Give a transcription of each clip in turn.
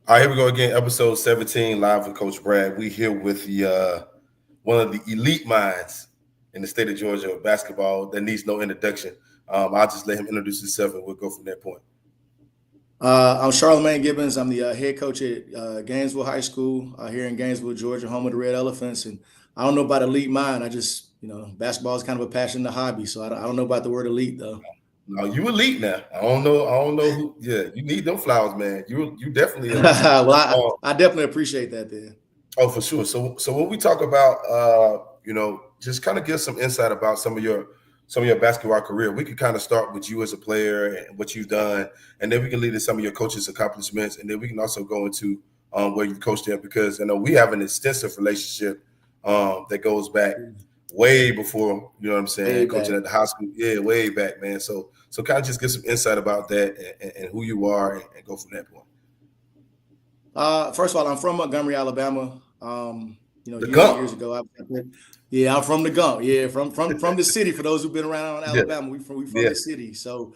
All right, here we go again. Episode 17, live with Coach Brad. We here with the one of the elite minds in the state of Georgia of basketball that needs no introduction. I'll just let him introduce himself, and we'll go from that point. I'm Charlamagne Gibbons. I'm the head coach at Gainesville High School here in Gainesville, Georgia, home of the Red Elephants. And I don't know about elite mind. I just, basketball is kind of a passion, a hobby. So I don't know about the word elite though. No, you elite now. I don't know who. Yeah, you need them flowers, man. You definitely. Well, I definitely appreciate that then. Oh, for sure. So when we talk about, just kind of give some insight about some of your basketball career. We could kind of start with you as a player and what you've done, and then we can lead to some of your coaches' accomplishments, and then we can also go into where you've coached at, because I know we have an extensive relationship that goes back way before, you know what I'm saying, coaching at the high school. Yeah, way back, man. So kind of just get some insight about that and who you are and go from that point. First of all, I'm from Montgomery, Alabama. Years ago, I'm from the Gump. Yeah, from the city. For those who've been around Alabama, we from the city. So,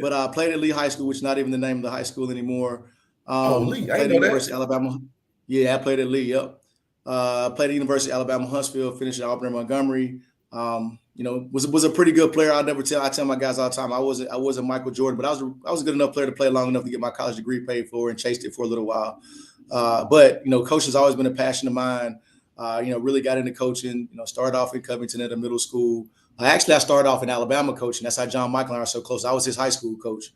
but I played at Lee High School, which is not even the name of the high school anymore. Lee, I played at know University that. of Alabama. Yeah, I played at Lee. Yep. Played at University of Alabama, Huntsville. Finished at Auburn, Montgomery. Was a pretty good player. I tell my guys all the time, I wasn't Michael Jordan, but I was a good enough player to play long enough to get my college degree paid for and chased it for a little while. But coaching has always been a passion of mine. Really got into coaching. Started off in Covington at a middle school. I started off in Alabama coaching. That's how John Michael and I are so close. I was his high school coach.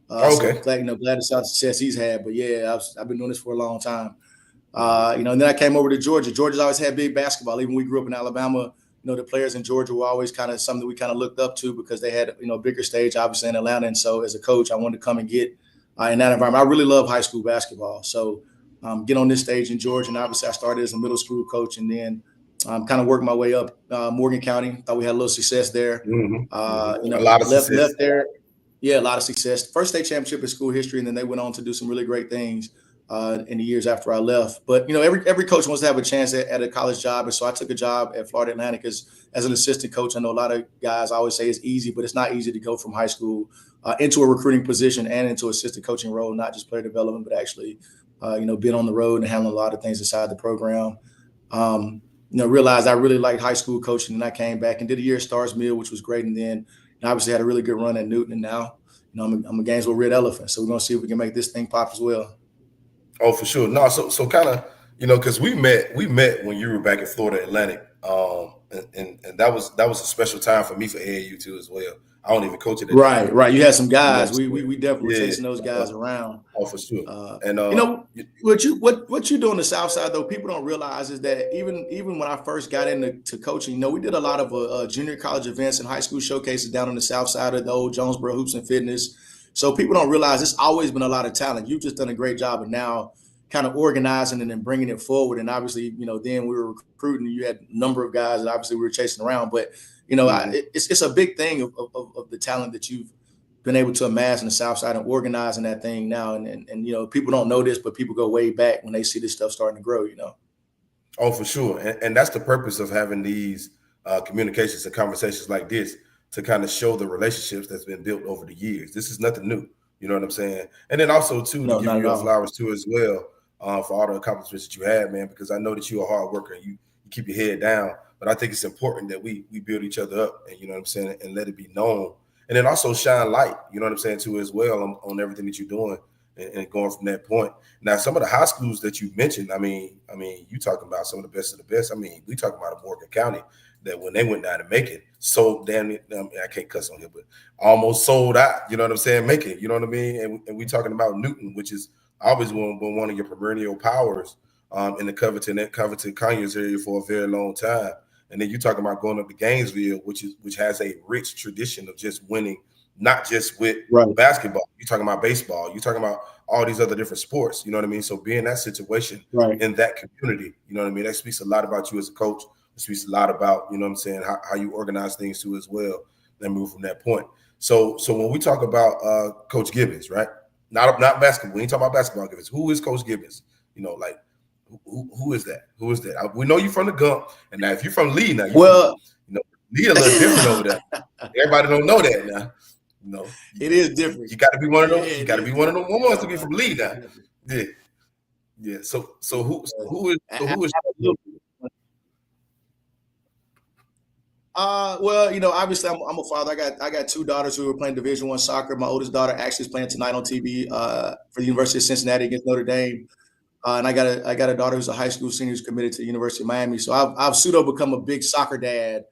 Okay. So glad to see the success he's had. But yeah, I've been doing this for a long time. And then I came over to Georgia. Georgia's always had big basketball. Even when we grew up in Alabama, the players in Georgia were always kind of something we kind of looked up to because they had, a bigger stage, obviously, in Atlanta. And so as a coach, I wanted to come and get in that environment. I really love high school basketball. So get on this stage in Georgia. And obviously I started as a middle school coach and then kind of worked my way up Morgan County. Thought we had a little success there. Mm-hmm. A lot of success. Left there. Yeah, a lot of success. First state championship in school history. And then they went on to do some really great things in the years after I left. But, every coach wants to have a chance at a college job. And so I took a job at Florida Atlantic as an assistant coach. I know a lot of guys always say it's easy, but it's not easy to go from high school into a recruiting position and into assistant coaching role, not just player development, but actually, being on the road and handling a lot of things inside the program. Realized I really liked high school coaching, and I came back and did a year at Stars Mill, which was great. And then obviously had a really good run at Newton. And now, I'm a Gainesville Red Elephant. So we're going to see if we can make this thing pop as well. Oh, for sure. No, so kind of, because we met when you were back in Florida Atlantic, and that was a special time for me for AAU too as well. I don't even coach it. Right. You had some guys. We definitely were chasing those guys around. Oh, for sure. And what you do on the South Side though, people don't realize is that even when I first got into coaching, we did a lot of junior college events and high school showcases down on the South Side of the old Jonesboro Hoops and Fitness. So people don't realize it's always been a lot of talent. You've just done a great job of now kind of organizing and then bringing it forward. And obviously, then we were recruiting. You had a number of guys that obviously we were chasing around. But, it's a big thing of the talent that you've been able to amass in the South Side and organizing that thing now. And people don't know this, but people go way back when they see this stuff starting to grow, Oh, for sure. And that's the purpose of having these communications and conversations like this, to kind of show the relationships that's been built over the years. This is nothing new. You know what I'm saying? And then also, too, to give you your flowers, too, as well, for all the accomplishments that you had, man, because I know that you're a hard worker and you keep your head down. But I think it's important that we build each other up, and you know what I'm saying, and let it be known. And then also shine light, you know what I'm saying, too, as well on everything that you're doing and going from that point. Now, some of the high schools that you mentioned, I mean, you talking about some of the best of the best. I mean, we talking about Morgan County, that when they went down to Macon, sold damn it. I can't cuss on here, but almost sold out. You know what I'm saying? Macon, you know what I mean? And we talking about Newton, which is always been one of your perennial powers in the Covington Conyers area for a very long time. And then you talking about going up to Gainesville, which has a rich tradition of just winning, not just with basketball. You're talking about baseball. You're talking about all these other different sports. You know what I mean? So being in that situation in that community, you know what I mean? That speaks a lot about you as a coach. It speaks a lot about, you know what I'm saying, how you organize things too as well, and move from that point. So when we talk about Coach Gibbons, right? Not basketball. When you talk about basketball, Gibbons, who is Coach Gibbons? Who is that? Who is that? We know you're from the Gump, and now if you're from Lee, now Lee a little different over there. Everybody don't know that now. It is different. You got to be one of those. You got to be one of them ones to be from Lee now. Yeah. Yeah. So who is Well, obviously I'm a father. I got two daughters who are playing Division I soccer. My oldest daughter actually is playing tonight on TV for the University of Cincinnati against Notre Dame. And I got a daughter who's a high school senior who's committed to the University of Miami. So I've pseudo become a big soccer dad,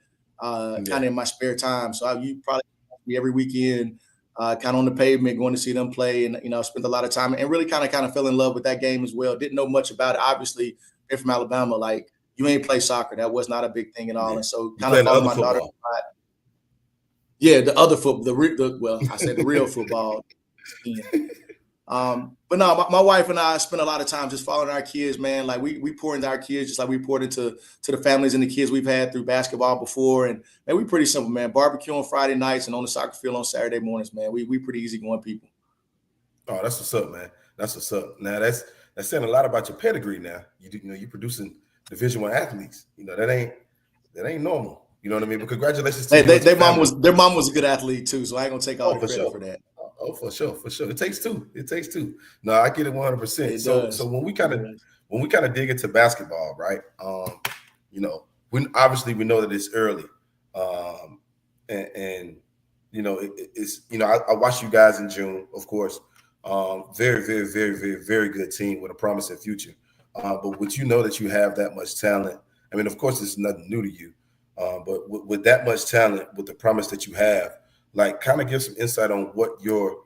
kind Yeah. of in my spare time. So you probably see me every weekend, kind of on the pavement, going to see them play, and I spent a lot of time and really kind of fell in love with that game as well. Didn't know much about it. Obviously, they're from Alabama. Like, you ain't play soccer. That was not a big thing at all. Yeah. And so You kind of playing the following other my daughter. football. Yeah, the other football, well, I said the real football. But no, my wife and I spend a lot of time just following our kids, man. Like, we pour into our kids just like we poured into the families and the kids we've had through basketball before. And man, we pretty simple, man. Barbecue on Friday nights and on the soccer field on Saturday mornings, man. We pretty easygoing people. Oh, that's what's up, man. That's what's up. Now that's saying a lot about your pedigree. Now you producing Division I athletes. That ain't normal. You know what I mean? But congratulations to you and your Their mom family. was a good athlete too, so I ain't gonna take all Oh, the for credit sure. for that. Oh, for sure, for sure. It takes two. It takes two. No, I get it 100%. It So does. when we It kind of does. dig into basketball, right? We obviously we know that it's early, and it's I watched you guys in June, of course. Very, very, very, very, very good team with a promising future. But would you know that you have that much talent? I mean, of course, it's nothing new to you, but with that much talent, with the promise that you have, like, kind of give some insight on what your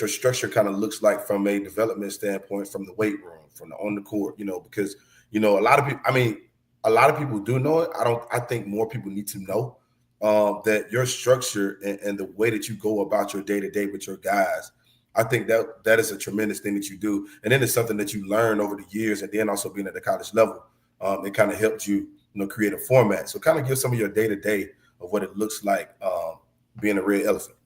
structure kind of looks like from a development standpoint, from the weight room, from the on the court. Because a lot of people. I mean, a lot of people do know it. I think more people need to know that your structure and the way that you go about your day to day with your guys. I think that is a tremendous thing that you do, and then it's something that you learn over the years, and then also being at the college level, it kind of helped you, create a format. So, kind of give some of your day to day of what it looks like being a red elephant.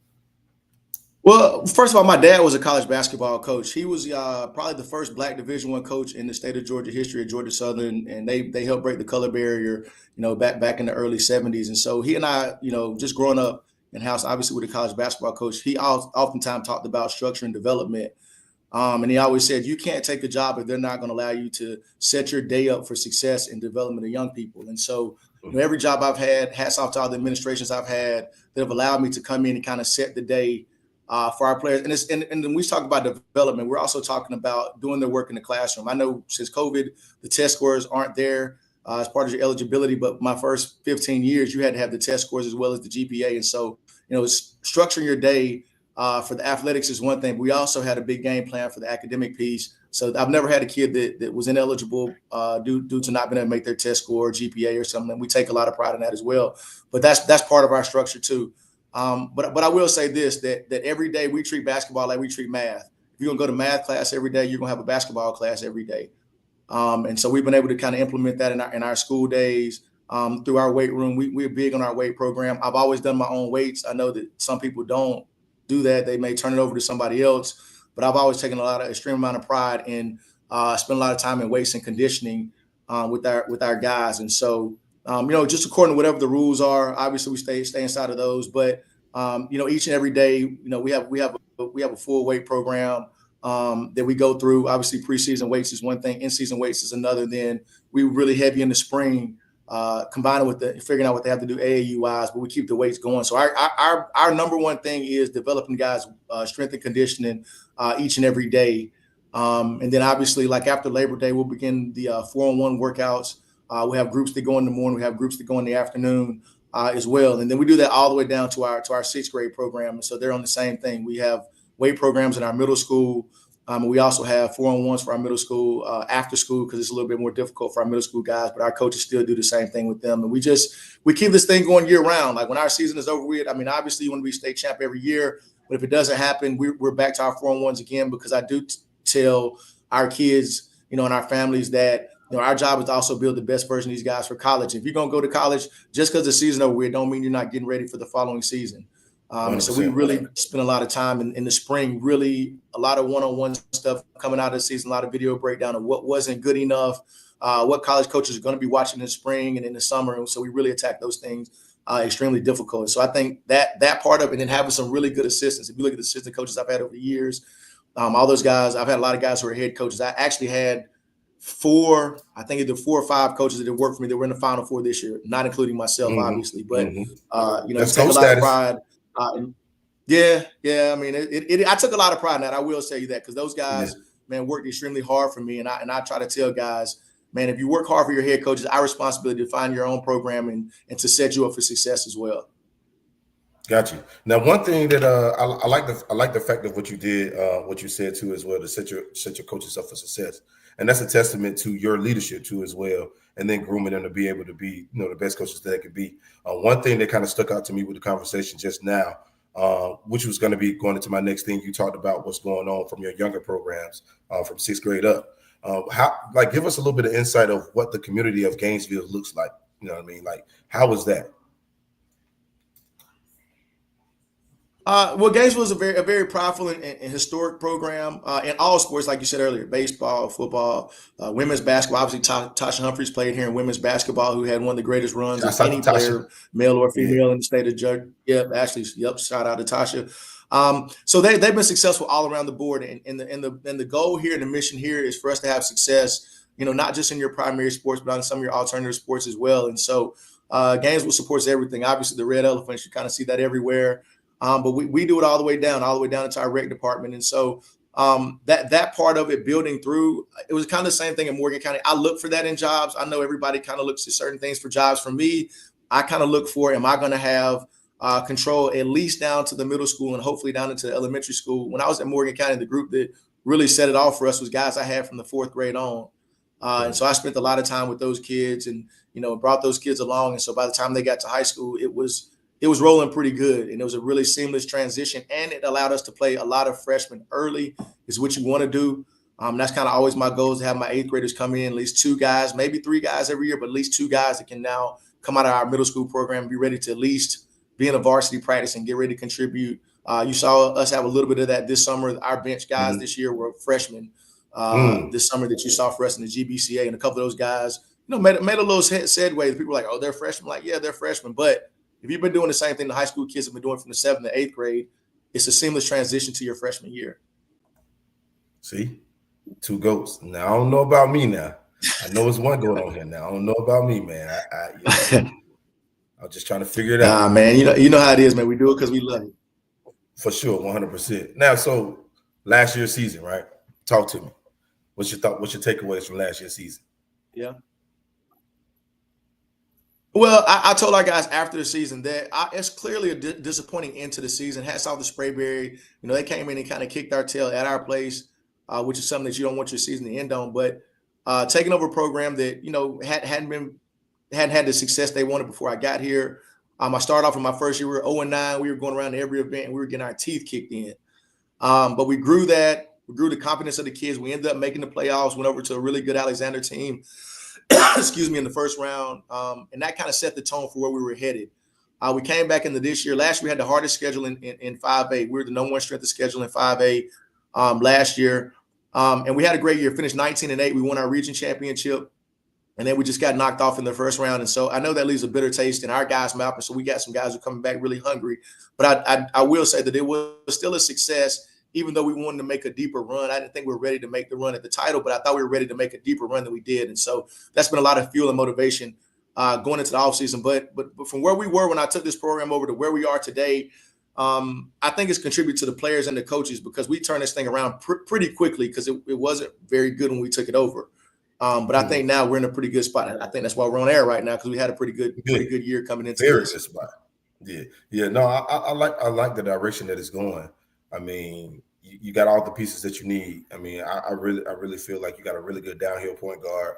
Well, first of all, my dad was a college basketball coach. He was probably the first Black Division I coach in the state of Georgia history at Georgia Southern, and they helped break the color barrier, back in the early '70s. And so he and I, just growing up in house, obviously with a college basketball coach, he oftentimes talked about structure and development. And he always said, you can't take a job if they're not going to allow you to set your day up for success and development of young people. And so, every job I've had, hats off to all the administrations I've had that have allowed me to come in and kind of set the day for our players. And when we talk about development, we're also talking about doing their work in the classroom. I know since COVID, the test scores aren't there as part of your eligibility, but my first 15 years, you had to have the test scores as well as the GPA. And so, it's structuring your day for the athletics is one thing. But we also had a big game plan for the academic piece. So I've never had a kid that was ineligible due to not being able to make their test score or GPA or something. We take a lot of pride in that as well. But that's part of our structure too. But I will say this, that every day we treat basketball like we treat math. If you're gonna go to math class every day, you're gonna have a basketball class every day. And so we've been able to kind of implement that in our school days. Through our weight room, we're big on our weight program. I've always done my own weights. I know that some people don't do that. They may turn it over to somebody else, but I've always taken extreme amount of pride in spend a lot of time in weights and conditioning with our guys. And so, just according to whatever the rules are, obviously we stay inside of those. But each and every day, we have a full weight program that we go through. Obviously, preseason weights is one thing, in-season weights is another. Then we really heavy in the spring, combining with figuring out what they have to do AAU wise, but we keep the weights going. So our number one thing is developing guys' strength and conditioning each and every day. And then obviously, like after Labor Day, we'll begin the 4-on-1 workouts. We have groups that go in the morning. We have groups that go in the afternoon as well. And then we do that all the way down to our sixth grade program. And so they're on the same thing. We have weight programs in our middle school. We also have 4-on-1s for our middle school after school, because it's a little bit more difficult for our middle school guys, but our coaches still do the same thing with them. And we keep this thing going year round. Like when our season is over with, I mean, obviously you want to be state champ every year, but if it doesn't happen, we're back to our 4-on-1s again, because I do tell our kids, and our families that, our job is to also build the best version of these guys for college. If you're going to go to college, just because the season over with, don't mean you're not getting ready for the following season. So we really spend a lot of time in the spring, really a lot of one-on-one stuff coming out of the season, a lot of video breakdown of what wasn't good enough, what college coaches are going to be watching in the spring and in the summer. And so we really attack those things extremely difficult. So I think that part of it, and then having some really good assistants. If you look at the assistant coaches I've had over the years, all those guys, I've had a lot of guys who are head coaches. I actually had I think either 4 or 5 coaches that have worked for me that were in the Final Four this year, not including myself, obviously. But you That's take a coach lot of status. pride. Yeah. I mean, I took a lot of pride in that. I will say that because those guys, man, worked extremely hard for me, and I try to tell guys, man, if you work hard for your head coach, it's our responsibility to find your own program and to set you up for success as well. Got you. Now, one thing that I like the fact of what you did, what you said too as well, to set your coaches up for success, and that's a testament to your leadership too as well, and then grooming them to be able to be the best coaches that they could be. One thing that kind of stuck out to me with the conversation just now, which was going to be going into my next thing, you talked about what's going on from your younger programs from 6th grade up. Give us a little bit of insight of what the community of Gainesville looks like. You know what I mean? Like, how was that? Well, Gainesville is a very powerful and historic program in all sports, like you said earlier: baseball, football, women's basketball. Obviously, Tasha Humphreys played here in women's basketball, who had one of the greatest runs of any player, male or female, in the state of Georgia. Shout out to Tasha. So they've been successful all around the board, and the goal here and the mission here is for us to have success. Not just in your primary sports, but on some of your alternative sports as well. And so Gainesville supports everything. Obviously, the red elephants, you kind of see that everywhere. But we do it all the way down into our rec department. And so that part of it, building through, it was kind of the same thing in Morgan County. I look for that in jobs. I know everybody kind of looks at certain things for jobs. For me, I kind of look for, am I going to have control at least down to the middle school and hopefully down into the elementary school? When I was at Morgan County, the group that really set it off for us was guys I had from the 4th grade on. And so I spent a lot of time with those kids and, brought those kids along. And so by the time they got to high school, it was rolling pretty good, and it was a really seamless transition, and it allowed us to play a lot of freshmen early, is what you want to do. That's kind of always my goal, is to have my 8th graders come in, at least 2 guys, maybe 3 guys every year, but at least 2 guys that can now come out of our middle school program and be ready to at least be in a varsity practice and get ready to contribute. You saw us have a little bit of that this summer. Our bench guys this year were freshmen this summer that you saw for us in the GBCA, and a couple of those guys, made a little segue. People were like, oh, they're freshmen. Like, yeah, they're freshmen, but if you've been doing the same thing the high school kids have been doing from the 7th to 8th grade, it's a seamless transition to your freshman year. See, 2 goats. Now, I don't know about me now. I know it's 1 goat on here now. I don't know about me, man. I'm just trying to figure it out. Man, you know how it is, man. We do it because we love it. For sure, 100%. Now, so last year's season, right? Talk to me. What's your thought? What's your takeaways from last year's season? Yeah. Well, I told our guys after the season that it's clearly a disappointing end to the season. Hats off to Sprayberry. They came in and kind of kicked our tail at our place, which is something that you don't want your season to end on. But taking over a program that hadn't had the success they wanted before I got here. I started off in my first year. We were 0-9. We were going around to every event, and we were getting our teeth kicked in. But we grew that. We grew the confidence of the kids. We ended up making the playoffs. Went over to a really good Alexander team. In the first round. And that kind of set the tone for where we were headed. We came back into this year. Last year, we had the hardest schedule in 5A. We were the number 1 strength of schedule in 5A last year. And we had a great year, finished 19-8. We won our region championship. And then we just got knocked off in the first round. And so I know that leaves a bitter taste in our guys' mouth. And so we got some guys who are coming back really hungry. But I will say that it was still a success, even though we wanted to make a deeper run. I didn't think we were ready to make the run at the title, but I thought we were ready to make a deeper run than we did. And so that's been a lot of fuel and motivation going into the offseason. But from where we were when I took this program over to where we are today, I think it's contributed to the players and the coaches, because we turned this thing around pretty quickly, because it wasn't very good when we took it over. But I think now we're in a pretty good spot. I think that's why we're on air right now, because we had a pretty good year coming into very good spot. Yeah. No, I like the direction that it's going. I mean, you got all the pieces that you need. I mean, I really feel like you got a really good downhill point guard.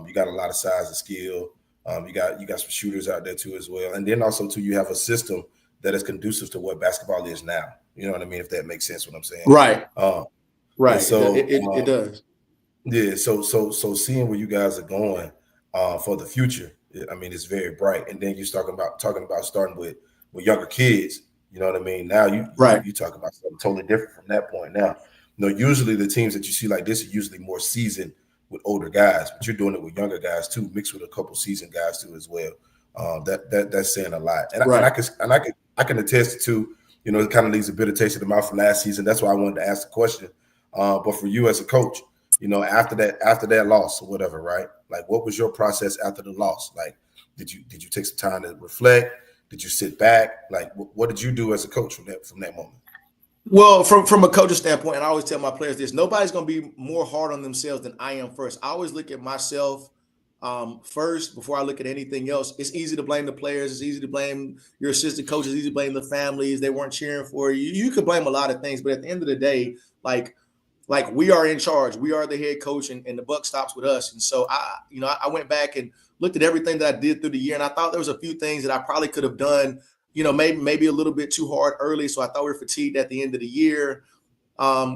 You got a lot of size and skill. You got some shooters out there too as well. And then also too, you have a system that is conducive to what basketball is now. You know what I mean? If that makes sense, what I'm saying. Right. Right. So it does. Yeah. So seeing where you guys are going for the future, I mean, it's very bright. And then you're talking about starting with younger kids. You know what I mean? Now you talk about something totally different from that point. Now, usually the teams that you see like this are usually more seasoned with older guys, but you're doing it with younger guys too, mixed with a couple seasoned guys too as well. That's saying a lot. And I can attest to, it kind of leaves a bitter taste in the mouth from last season. That's why I wanted to ask the question. But for you as a coach, after that loss or whatever, right? Like, what was your process after the loss? Like, did you take some time to reflect? Did you sit back? Like, what did you do as a coach from that moment? Well, from a coaching standpoint, and I always tell my players this: nobody's going to be more hard on themselves than I am first. I always look at myself first before I look at anything else. It's easy to blame the players. It's easy to blame your assistant coaches. It's easy to blame the families. They weren't cheering for you. You could blame a lot of things, but at the end of the day, like we are in charge. We are the head coach, and the buck stops with us. And so I went back and looked at everything that I did through the year, and I thought there was a few things that I probably could have done, maybe a little bit too hard early. So I thought we were fatigued at the end of the year,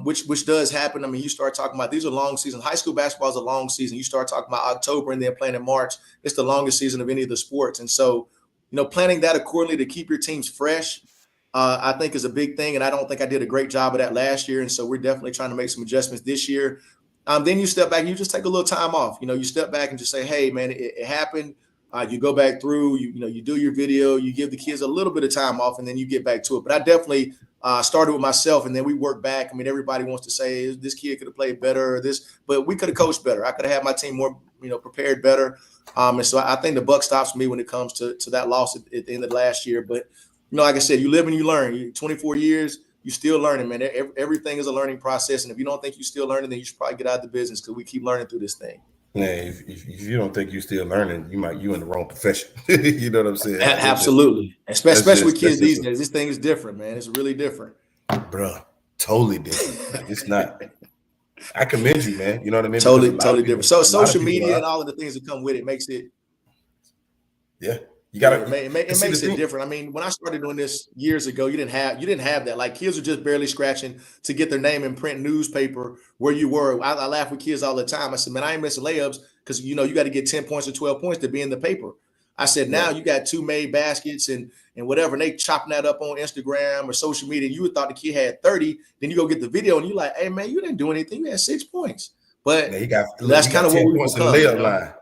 which does happen. I mean, you start talking about these are long seasons. High school basketball is a long season. You start talking about October and then playing in March. It's the longest season of any of the sports. And so, planning that accordingly to keep your teams fresh, I think is a big thing. And I don't think I did a great job of that last year. And so we're definitely trying to make some adjustments this year. Then you step back and you just take a little time off. You step back and just say, hey, man, it happened. You go back through, you do your video, you give the kids a little bit of time off, and then you get back to it. But I definitely started with myself, and then we work back. I mean, everybody wants to say this kid could have played better, but we could have coached better. I could have had my team more, prepared better. And so I think the buck stops me when it comes to that loss at the end of last year. But like I said, you live and you learn. 24 years, you still learning, man. Everything is a learning process, and if you don't think you're still learning, then you should probably get out of the business because we keep learning through this thing. Yeah, if you don't think you're still learning, you in the wrong profession. You know what I'm saying? Absolutely. Especially with kids these days. This thing is different, man. It's really different. Bro, totally different. Like, it's not. I commend you, man. You know what I mean? Totally different. So social media and all of the things that come with it makes it. Yeah. You gotta. It makes it different. I mean, when I started doing this years ago, you didn't have that. Like, kids were just barely scratching to get their name in print newspaper where you were. I laugh with kids all the time. I said, man, I ain't missing layups because you got to get 10 points or 12 points to be in the paper. I said, now you got 2 made baskets and whatever, and they chopping that up on Instagram or social media. And you would thought the kid had 30, then you go get the video and you're like, hey man, you didn't do anything. You had 6 points. But that's kind of what we become.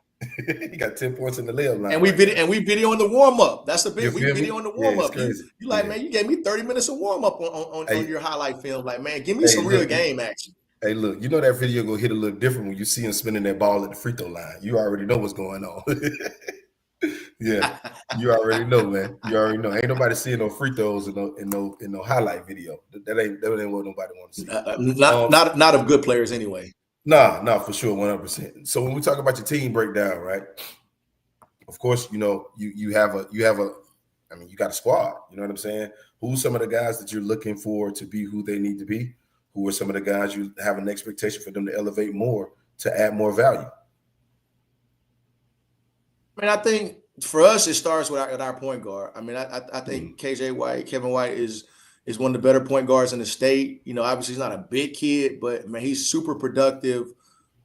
He got 10 points in the layup line. And we video in the warm up. That's the big. We video in the warm up. You like, man, you gave me 30 minutes of warm up on your highlight film. Like, man, give me some real game action. Hey, look, that video gonna hit a little different when you see him spinning that ball at the free throw line. You already know what's going on. Yeah, you already know, man. You already know. Ain't nobody seeing no free throws in no highlight video. That ain't what nobody want to see. Not of good players anyway. Nah, for sure, 100%. So when we talk about your team breakdown, right? Of course, you have a. I mean, you got a squad. You know what I'm saying? Who's some of the guys that you're looking for to be who they need to be? Who are some of the guys you have an expectation for them to elevate more, to add more value? I mean, I think for us, it starts with our point guard. I mean, I think KJ White, Kevin White is one of the better point guards in the state. Obviously he's not a big kid, but man, he's super productive.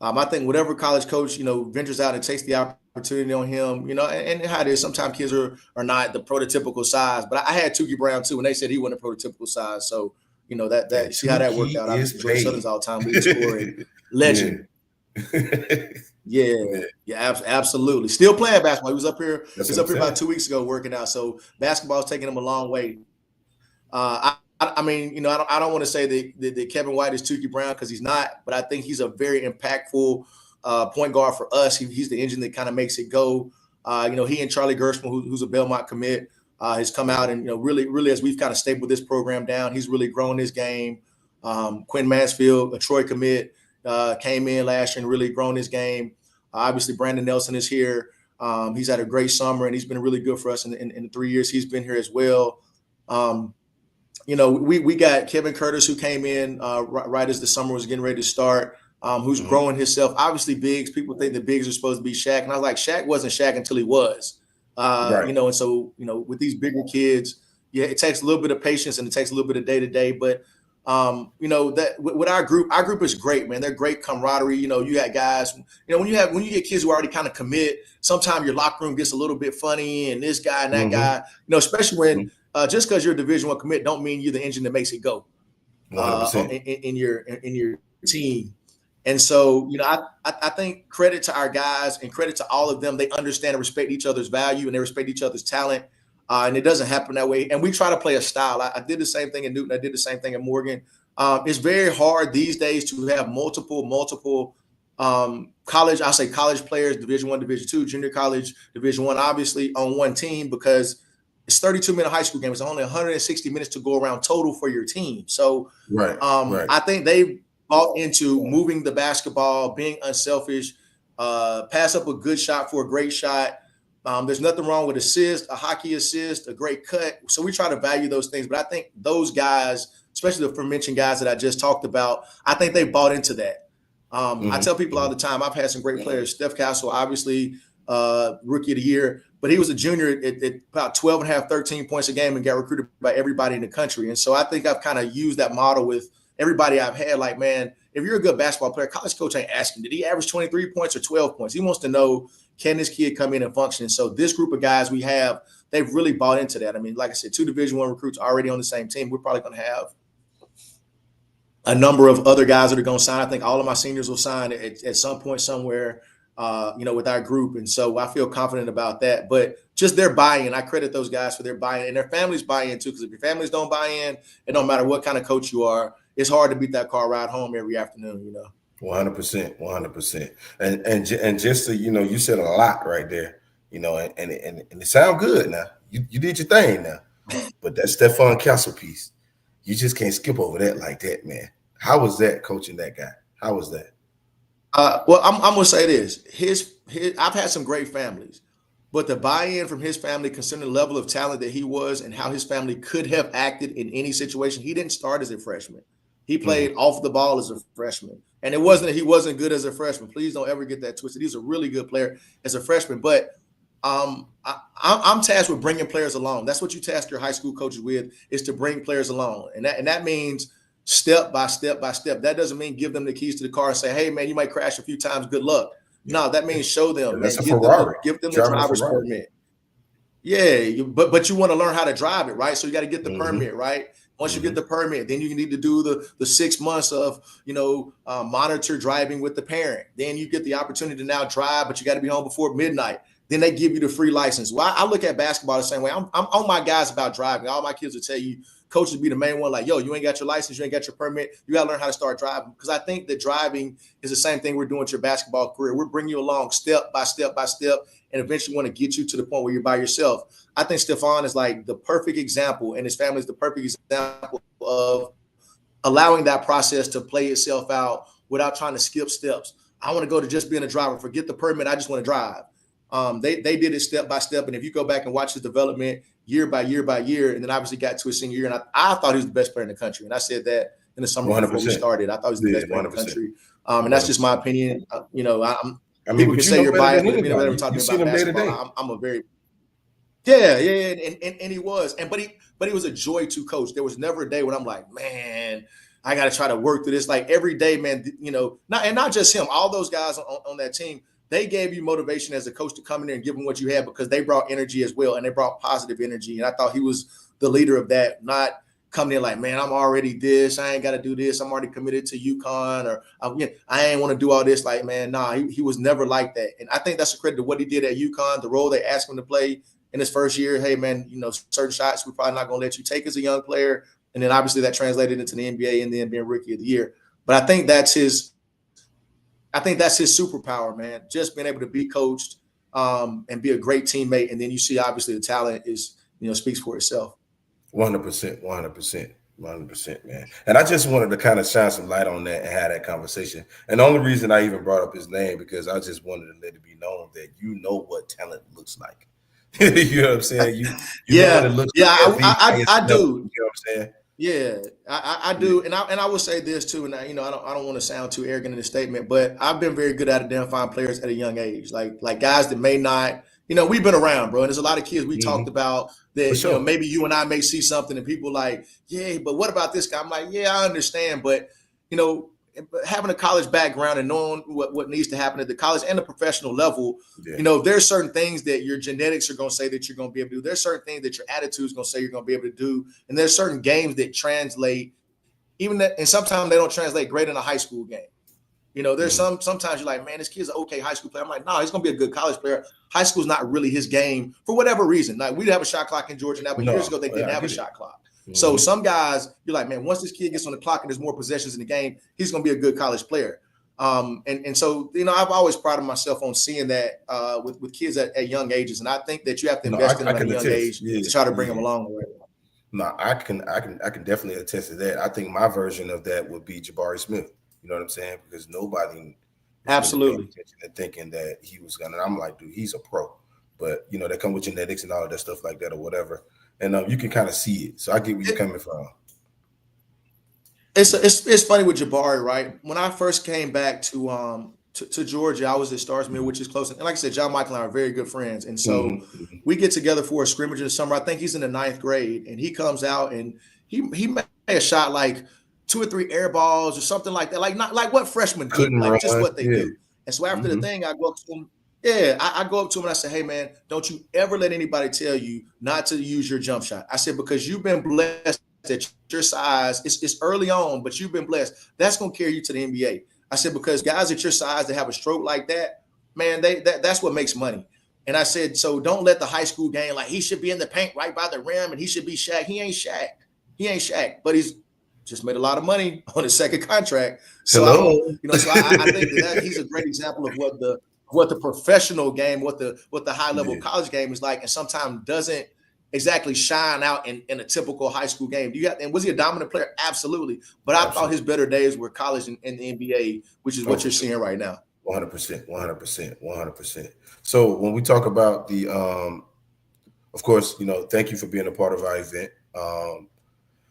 I think whatever college coach, ventures out and takes the opportunity on him, and how it is, sometimes kids are not the prototypical size, but I had Tukey Brown too, and they said he wasn't a prototypical size. So, that see how that worked out. Obviously, Georgia Southern's all-time leading scoring legend. Yeah, absolutely. Still playing basketball. He was up here. He was up here about 2 weeks ago working out. So basketball is taking him a long way. I mean, I don't want to say that Kevin White is Tukey Brown because he's not, but I think he's a very impactful point guard for us. He's the engine that kind of makes it go. He and Charlie Gershman, who's a Belmont commit, has come out and really as we've kind of stapled this program down, he's really grown his game. Quinn Mansfield, a Troy commit, came in last year and really grown his game. Obviously, Brandon Nelson is here. He's had a great summer and he's been really good for us in the 3 years he's been here as well. We got Kevin Curtis, who came in right as the summer was getting ready to start, who's growing himself. Obviously, bigs. People think that bigs are supposed to be Shaq, and I was like, Shaq wasn't Shaq until he was. Right. And so with these bigger kids, it takes a little bit of patience and it takes a little bit of day to day. But that with our group is great, man. They're great camaraderie. You got guys. When you get kids who already kind of commit, sometimes your locker room gets a little bit funny, and this guy and that guy. Especially when. Just because you're a Division I commit don't mean you're the engine that makes it go in your team. And so, I think credit to our guys and credit to all of them. They understand and respect each other's value and they respect each other's talent. And it doesn't happen that way. And we try to play a style. I did the same thing in Newton. I did the same thing in Morgan. It's very hard these days to have multiple college, I'll say college players, Division I, Division II, junior college, Division I, obviously on one team, because it's 32-minute high school game. It's only 160 minutes to go around total for your team. So Right. I think they bought into moving the basketball, being unselfish, pass up a good shot for a great shot. There's nothing wrong with assist, a hockey assist, a great cut. So we try to value those things. But I think those guys, especially the aforementioned guys that I just talked about, I think they bought into that. I tell people all the time, I've had some great players. Steph Castle, obviously, rookie of the year, but he was a junior at about 12 and a half, 13 points a game and got recruited by everybody in the country. And so I think I've kind of used that model with everybody I've had. Like, man, if you're a good basketball player, college coach ain't asking, did he average 23 points or 12 points? He wants to know, can this kid come in and function? And so this group of guys we have, they've really bought into that. I mean, like I said, 2 Division I recruits already on the same team. We're probably going to have a number of other guys that are going to sign. I think all of my seniors will sign at some point somewhere, with our group. And so I feel confident about that. But just their buy-in, I credit those guys for their buy-in, and their families buy in too, because if your families don't buy in, it don't matter what kind of coach you are, it's hard to beat that car ride home every afternoon, 100%. And just so you said a lot right there, and it sounds good now. You did your thing now. But that Stephon Castle piece, you just can't skip over that like that, man. How was that coaching that guy? How was that? Well, I'm gonna say this. I've had some great families, but the buy-in from his family, considering the level of talent that he was and how his family could have acted in any situation. He didn't start as a freshman. He played off the ball as a freshman. And it wasn't that he wasn't good as a freshman. Please don't ever get that twisted. He's a really good player as a freshman. But I'm tasked with bringing players along. That's what you task your high school coaches with, is to bring players along. And that means step by step by step. That doesn't mean give them the keys to the car and say, hey, man, you might crash a few times. Good luck. No, that means show them. That's man, give them the driver's permit. Yeah, but you want to learn how to drive it, right? So you got to get the permit, right? Once you get the permit, then you need to do the 6 months of, monitor driving with the parent. Then you get the opportunity to now drive, but you got to be home before midnight. Then they give you the free license. Well, I look at basketball the same way. I'm on my guys about driving. All my kids will tell you, coaches be the main one, like, yo, you ain't got your license, you ain't got your permit. You got to learn how to start driving. Because I think that driving is the same thing we're doing with your basketball career. We're bringing you along step by step by step, and eventually want to get you to the point where you're by yourself. I think Stephon is like the perfect example, and his family is the perfect example of allowing that process to play itself out without trying to skip steps. I want to go to just being a driver. Forget the permit. I just want to drive. They did it step by step. And if you go back and watch his development year by year by year, and then obviously got to his senior year, and I thought he was the best player in the country. And I said that in the summer 100%. Before we started. I thought he was the best player in the country. And that's just my opinion. People can say you're biased, but if you never talked to me about basketball, I'm a very and he was. But he was a joy to coach. There was never a day when I'm like, man, I got to try to work through this. Like every day, man, not just him, all those guys on that team, they gave you motivation as a coach to come in there and give them what you had, because they brought energy as well, and they brought positive energy. And I thought he was the leader of that, not coming in like, man, I'm already this. I ain't got to do this. I'm already committed to UConn, or I ain't want to do all this. Like, man, nah, he was never like that. And I think that's a credit to what he did at UConn, the role they asked him to play in his first year. Hey, man, certain shots we're probably not going to let you take as a young player. And then obviously that translated into the NBA and then being rookie of the year. But I think that's his superpower, man. Just being able to be coached and be a great teammate. And then you see, obviously, the talent is, speaks for itself. 100%, man. And I just wanted to kind of shine some light on that and have that conversation. And the only reason I even brought up his name, because I just wanted to let it be known that you know what talent looks like. You know what I'm saying? You know what it looks like. I do. You know what I'm saying? Yeah, I do. And I will say this too, and I don't want to sound too arrogant in this statement, but I've been very good at identifying players at a young age, like guys that may not, we've been around, bro. And there's a lot of kids we talked about that, sure. Maybe you and I may see something and people like, yeah, but what about this guy? I'm like, yeah, I understand. But, having a college background and knowing what needs to happen at the college and the professional level, there's certain things that your genetics are going to say that you're going to be able to do. There's certain things that your attitude is going to say you're going to be able to do. And there's certain games that translate, and sometimes they don't translate great in a high school game. There's sometimes you're like, man, this kid's an okay high school player. I'm like, no, he's going to be a good college player. High school's not really his game for whatever reason. Like, we have a shot clock in Georgia now, but years ago they didn't have a shot clock. So some guys, you're like, man, once this kid gets on the clock and there's more possessions in the game, he's going to be a good college player. And so, I've always prided myself on seeing that with kids at young ages. And I think that you have to No, invest in I them at a can young attest. age Yeah, to try to bring them yeah. along the way. No, I can definitely attest to that. I think my version of that would be Jabari Smith. You know what I'm saying? Because nobody was really paying Absolutely. attention and thinking that he was gonna. I'm like, dude, he's a pro. But they come with genetics and all of that stuff like that or whatever, and you can kind of see it. So I get where you're coming from. It's funny with Jabari, right? When I first came back to Georgia, I was at Stars Mill, which is close. And like I said, John Michael and I are very good friends. And so Mm-hmm. we get together for a scrimmage in the summer. I think he's in the 9th grade, and he comes out and he made a shot like 2 or 3 air balls or something like that. Like not like what freshmen do, Couldn't like run. just what they Yeah. do. And so after Mm-hmm. the thing, I go up to him. Yeah, I go up to him and I say, "Hey man, don't you ever let anybody tell you not to use your jump shot." I said, because you've been blessed at your size. It's early on, but you've been blessed. That's gonna carry you to the NBA. I said, because guys at your size that have a stroke like that, man, that's what makes money. And I said, so don't let the high school game, like he should be in the paint right by the rim and he should be Shaq. He ain't Shaq. He ain't Shaq, but he's just made a lot of money on his second contract. So Hello. so I think that he's a great example of what the professional game, what the high level college game is like, and sometimes doesn't exactly shine out in a typical high school game. And was he a dominant player? Absolutely. But I thought his better days were college and the NBA, which is what you're seeing right now. 100%, 100%, 100%. So when we talk about the, of course, thank you for being a part of our event,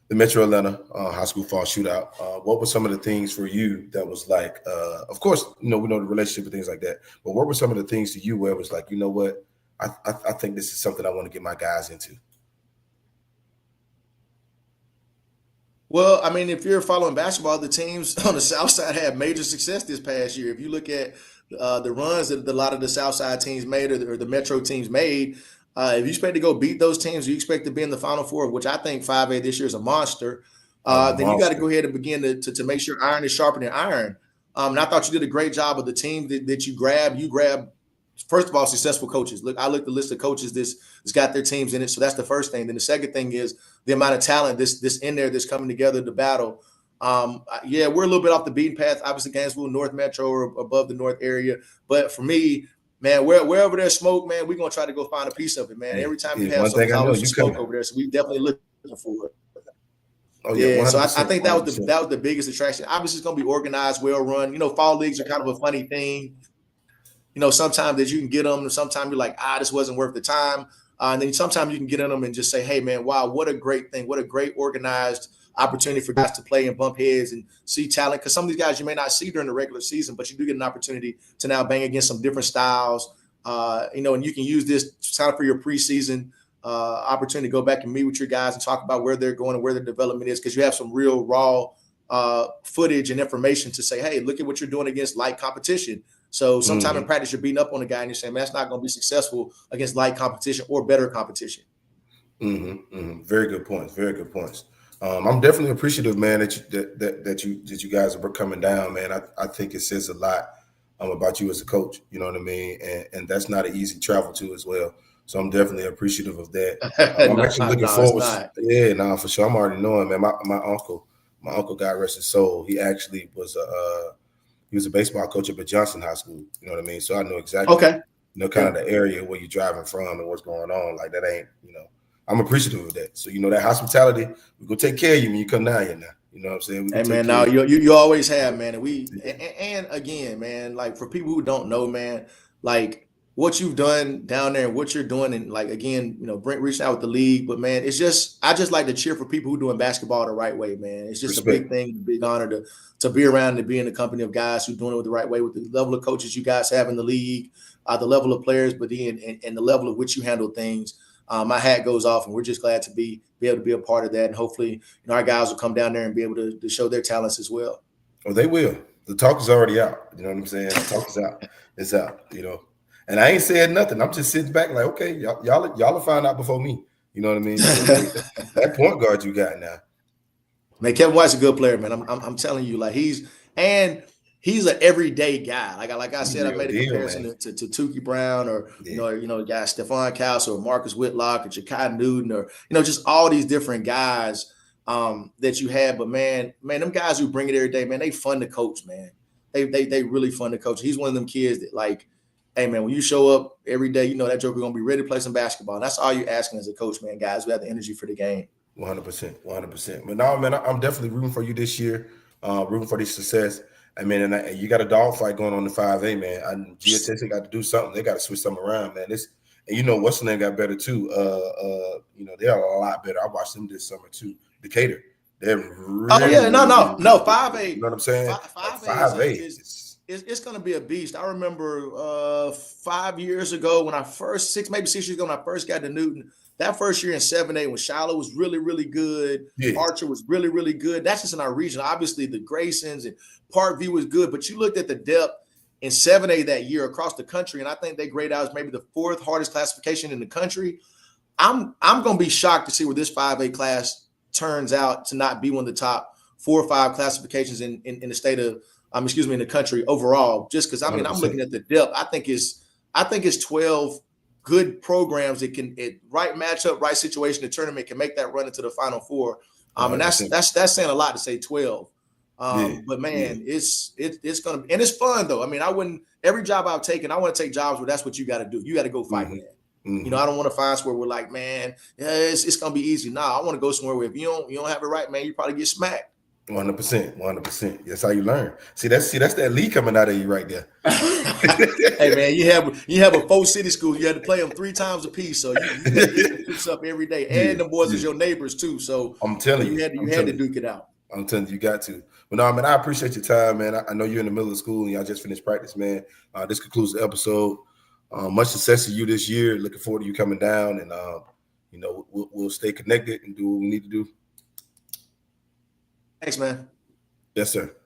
the Metro Atlanta High School Fall Shootout. What were some of the things for you that was like, of course, we know the relationship and things like that, but what were some of the things to you where it was like, you know what, I think this is something I want to get my guys into? Well, I mean, if you're following basketball, the teams on the South Side had major success this past year. If you look at the runs that a lot of the South Side teams made or the Metro teams made, if you expect to go beat those teams, you expect to be in the Final Four, which I think 5A this year is a monster. Then you got to go ahead and begin to make sure iron is sharpening iron. And I thought you did a great job of the team that you grabbed. You grabbed, first of all, successful coaches. I looked at the list of coaches that's got their teams in it. So that's the first thing. Then the second thing is the amount of talent this in there that's coming together to battle. Yeah, we're a little bit off the beaten path. Obviously, Gainesville, North Metro, or above the North area. But for me, man, wherever there's smoke, man, we're going to try to go find a piece of it, man. Every time you have something, there's always some smoke over there. So we definitely looking for it. Oh, yeah, so I think that was the biggest attraction. Obviously, it's going to be organized, well run. Fall leagues are kind of a funny thing. Sometimes that you can get them, and sometimes you're like, this wasn't worth the time. And then sometimes you can get in them and just say, hey, man, wow, what a great thing. What a great organized opportunity for guys to play and bump heads and see talent. Because some of these guys you may not see during the regular season, but you do get an opportunity to now bang against some different styles. And you can use this time for your preseason opportunity to go back and meet with your guys and talk about where they're going and where their development is, because you have some real raw footage and information to say, hey, look at what you're doing against light competition. So sometime in practice, you're beating up on a guy and you're saying, man, that's not going to be successful against light competition or better competition. Very good points. Very good points. I'm definitely appreciative, man, that you guys are coming down, man. I think it says a lot about you as a coach. You know what I mean? And that's not an easy travel to as well. So I'm definitely appreciative of that. I'm actually looking forward. Yeah, for sure. I'm already knowing, man. My uncle, God rest his soul, he actually was a baseball coach up at Johnson High School. You know what I mean? So I know exactly, kind of the area where you're driving from and what's going on. Like that ain't, I'm appreciative of that. So, that hospitality, we're going to take care of you when you come down here now. You know what I'm saying? Hey, man, now you always have, man. And again, man, like for people who don't know, man, like what you've done down there and what you're doing. And like, again, Brent reached out with the league, but man, I just like to cheer for people who are doing basketball the right way, man. It's just a big thing, a big honor to be around and be in the company of guys who are doing it the right way with the level of coaches you guys have in the league, the level of players, but then and the level at which you handle things. My hat goes off, and we're just glad to be able to be a part of that. And hopefully, our guys will come down there and be able to show their talents as well. Oh, they will. The talk is already out. You know what I'm saying? The talk is out. It's out. And I ain't saying nothing. I'm just sitting back like, okay, y'all will find out before me. You know what I mean? That point guard you got now. Man, Kevin White's a good player, man. I'm telling you, like he's an everyday guy. Like I said, I made a comparison to Tukey Brown or guys Stephon Castle or Marcus Whitlock or Ja'Kai Newton or just all these different guys that you have. But man, them guys who bring it every day, man, they fun to coach, man. they really fun to coach. He's one of them kids that like, hey man, when you show up every day, you know that joker gonna be ready to play some basketball. And that's all you're asking as a coach, man. Guys, we have the energy for the game. 100%, 100%. But no, man, I'm definitely rooting for you this year. Rooting for the success. I mean, and you got a dogfight going on in 5A, man. GSS got to do something. They got to switch something around, man. And you know what's the name got better too. You know, they're a lot better. I watched them this summer too. Decatur. They're really, oh yeah, no. 5A. You know what I'm saying? 5A it's going to be a beast. I remember 5 years ago when maybe 6 years ago when I first got to Newton. That first year in 7A when Shiloh was really, really good. Yeah. Archer was really, really good. That's just in our region. Obviously, the Graysons and Parkview was good, but you looked at the depth in 7A that year across the country, and I think they grade out as maybe the 4th hardest classification in the country. I'm going to be shocked to see where this 5A class turns out to not be one of the top 4 or 5 classifications in the state of, in the country overall. Just because I'm looking at the depth. I think it's 12 good programs that can right matchup, right situation, the tournament can make that run into the Final Four. And that's saying a lot to say 12. But man, it's gonna be, and it's fun though. I mean, every job I've taken, I want to take jobs where that's what you got to do. You got to go fight, man. You know, I don't want to find somewhere where like, man, it's gonna be easy. Nah, I want to go somewhere where if you don't have it right, man, you probably get smacked. 100%. That's how you learn. See, that's that lead coming out of you right there. Hey man, you have a 4-city school. You had to play them 3 times a piece, so you get this up every day. And the boys is your neighbors too. So I'm telling you, you had to duke it out. I'm telling you got to. But no, man, I appreciate your time, man. I know you're in the middle of school and y'all just finished practice, man. This concludes the episode. Much success to you this year. Looking forward to you coming down, and you know, we'll stay connected and do what we need to do. Thanks, man. Yes, sir.